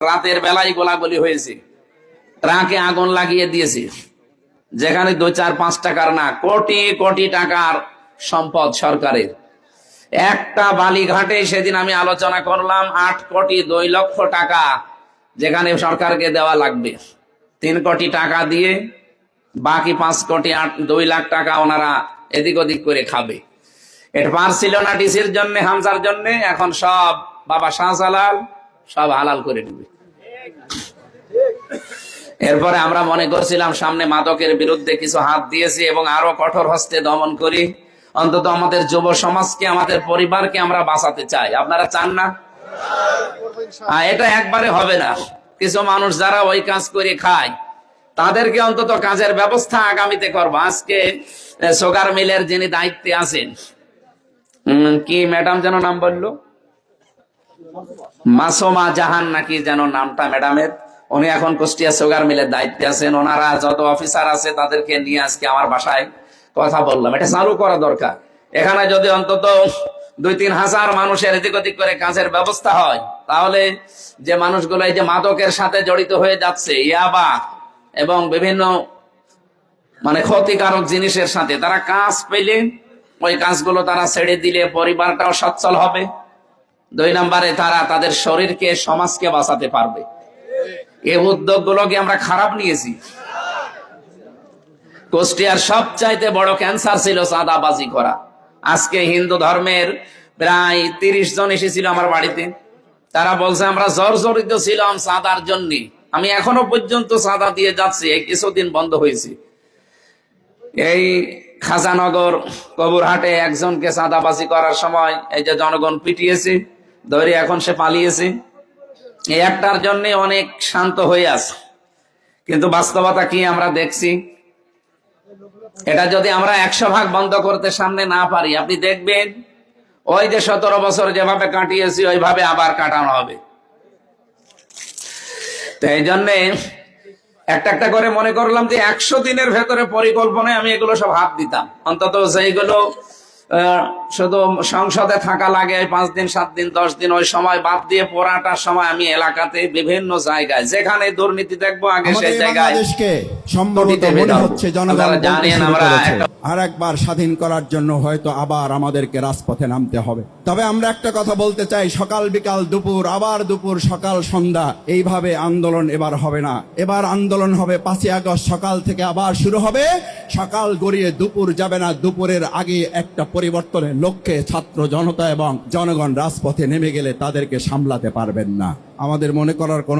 রাতের বেলায় গোলাগুলি হয়েছে, ট্রাকে আগুন লাগিয়ে দিয়েছে, যেখানে 2-4-5 টাকার না, কোটি কোটি টাকার সম্পদ সরকারের। একটা বালিঘাটে সেদিন আমি আলোচনা করলাম 8,02,00,000 টাকা যেখানে সরকারকে দেওয়া লাগবে। 3 কোটি টাকা দিয়ে বাকি 5,02,00,000 টাকা ওনারা এদিক ওদিক করে খাবে। এটা পারছিল না ডিসির জন্য, হামজার জন্য, এখন সব বাবা শাহজালাল সব হালাল করে দিবে। এরপরে আমরা মনে করছিলাম সামনে মাদকের বিরুদ্ধে কিছু হাত দিয়েছি এবং আরো কঠোর হস্তে দমন করি, অন্তত আমাদের যুব সমাজকে, আমাদের পরিবারকে আমরা বাঁচাতে চাই। আপনারা চান না? এটা একবারে হবে না। কিছু মানুষ যারা ওই কাজ করে খায় তাদেরকে অন্তত কাজের ব্যবস্থা আগামীতে করবো। আজকে সুগার মিলের যিনি দায়িত্বে আছেন, কি ম্যাডাম যেন নাম বললো, মাসুমা জাহান নাকি যেন নামটা ম্যাডামের, উনি এখন কুষ্টিয়া সুগার মিলের দায়িত্বে আছেন। ওনারা যত অফিসার আছে তাদেরকে নিয়ে আজকে আমার বাসায় কথা বললাম, এটা চালু করা দরকার। এখানে যদি অন্তত 2-3 হাজার মানুষের এদিক ওদিক করে কাজের ব্যবস্থা হয়, তাহলে যে মানুষগুলো এই যে মাদকের সাথে জড়িত হয়ে যাচ্ছে, ইয়াবা এবং বিভিন্ন ক্ষতিকারক জিনিসের সাথে, তারা কাজ পেলে ওই কাজগুলো তারা ছেড়ে দিলে পরিবারটাও সচ্ছল হবে। 2 নম্বরে তারা তাদের শরীরকে, সমাজকে বাঁচাতে পারবে। এই উদ্যোগগুলোকে আমরা খারাপ নিয়েছি। কুষ্টিয়ার সবচাইতে বড় ক্যান্সার ছিল চাঁদাবাজি করা। আজকে হিন্দু ধর্মের প্রায় 30 জন এসেছিল আমার বাড়িতে। তারা বলছে আমরা জর্জরিত ছিলাম চাঁদার জন্য। আমি এখনো পর্যন্ত চাঁদা দিয়ে যাচ্ছি, এই কিছুদিন বন্ধ হয়েছে। এই খাজানগর কবুরহাটে একজনকে চাঁদাবাজি করার সময় এই যে জনগণ পিটিয়েছে, ধরে এখন সে পালিয়েছে। এই একটার জন্য অনেক শান্ত হয়ে আছে, কিন্তু বাস্তবতা কি আমরা দেখছি। এটা যদি আমরা 100 ভাগ বন্ধ করতে সামনে না পারি, আপনি দেখবেন ওই যে 17 বছর যেভাবে কাটিয়েছি ওইভাবে আবার কাটানো হবে। তো এই জন্যে একটা একটা করে মনে করলাম যে 100 দিনের ভেতরে পরিকল্পনায় আমি এগুলো সব হাত দিতাম। অন্তত সেইগুলো শুধু সংসদে থাকা লাগে 5 দিন, 7 দিন, 10 দিন, ওই সময় বাদ দিয়ে পড়াটার সময় আমি এলাকাতে বিভিন্ন জায়গায় যেখানে দুর্নীতি দেখবো আগে সেই জায়গায় আর একবার স্বাধীন করার জন্য হয়তো আবার আমাদেরকে রাজপথে নামতে হবে। তবে আমরা একটা কথা বলতে চাই, সকাল বিকাল দুপুর, আবার দুপুর সকাল সন্ধ্যা, এইভাবে আন্দোলন এবার হবে না। এবার আন্দোলন হবে 5ই আগস্ট সকাল থেকে আবার শুরু হবে। সকাল গড়িয়ে দুপুর যাবে না, দুপুরের আগে একটা পরিবর্তনের লক্ষ্যে ছাত্র জনতা এবং জনগণ রাজপথে নেমে গেলে তাদেরকে সামলাতে পারবেন না। আমাদের মনে করার কোনো